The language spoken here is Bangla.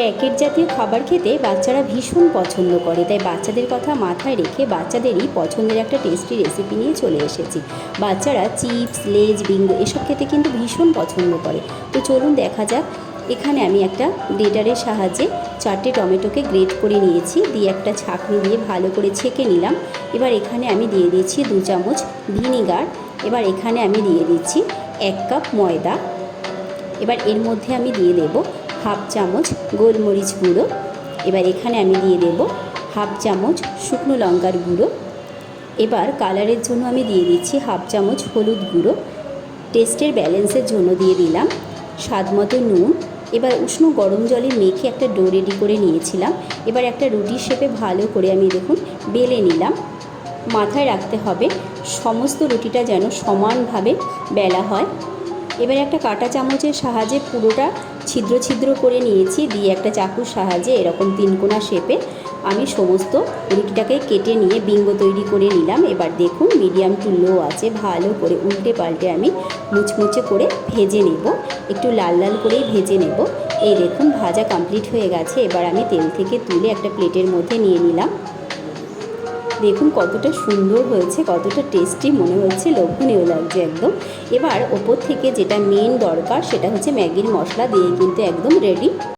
প্যাকেট জাতীয় খাবার খেতে বাচ্চারা ভীষণ পছন্দ করে, তাই বাচ্চাদের কথা মাথায় রেখে বাচ্চাদেরই পছন্দের একটা টেস্টি রেসিপি নিয়ে চলে এসেছি। বাচ্চারা চিপস, লেজ, বিঙ্গো এসব খেতে কিন্তু ভীষণ পছন্দ করে। তো চলুন দেখা যাক। এখানে আমি একটা গ্রেটারের সাহায্যে 4টে টমেটোকে গ্রেট করে নিয়েছি, দিয়ে একটা ছাঁকনি দিয়ে ভালো করে ছেঁকে নিলাম। এবার এখানে আমি দিয়ে দিচ্ছি 2 চামচ ভিনিগার। এবার এখানে আমি দিয়ে দিচ্ছি 1 কাপ ময়দা। এবার এর মধ্যে আমি দিয়ে দেব 1/2 চামচ গোলমরিচ গুঁড়ো। এবার এখানে আমি দিয়ে দেব 1/2 চামচ শুকনো লঙ্কার গুঁড়ো। এবার কালারের জন্য আমি দিয়ে দিচ্ছি 1/2 চামচ হলুদ গুঁড়ো। টেস্টের ব্যালেন্সের জন্য দিয়ে দিলাম স্বাদ মতো নুন। এবার উষ্ণ গরম জলে মেখে একটা ডো রেডি করে নিয়েছিলাম। এবার একটা রুটির শেপে ভালো করে আমি দেখুন বেলে নিলাম। মাথায় রাখতে হবে সমস্ত রুটিটা যেন সমানভাবে বেলা হয়। এবার একটা কাঁটা চামচের সাহায্যে পুরোটা ছিদ্র ছিদ্র করে নিয়েছি, দিয়ে একটা চাকুর সাহায্যে এরকম 3 কোণা শেপে আমি সমস্ত রুটিটাকে কেটে নিয়ে বিঙ্গো তৈরি করে নিলাম। এবার দেখুন মিডিয়াম টু লো আছে ভালো করে উল্টে পাল্টে আমি মুচমুচে করে ভেজে নেব, একটু লাল লাল করেই ভেজে নেব। এই দেখুন ভাজা কমপ্লিট হয়ে গেছে। এবার আমি তেল থেকে তুলে একটা প্লেটের মধ্যে নিয়ে নিলাম। দেখুন কতটা সুন্দর হয়েছে, কতটা টেস্টি মনে হচ্ছে, লোভনীয় লাগছে একদম। এবার ওপর থেকে যেটা মেন দরকার সেটা হচ্ছে ম্যাগির মশলা দিয়ে কিন্তু একদম রেডি।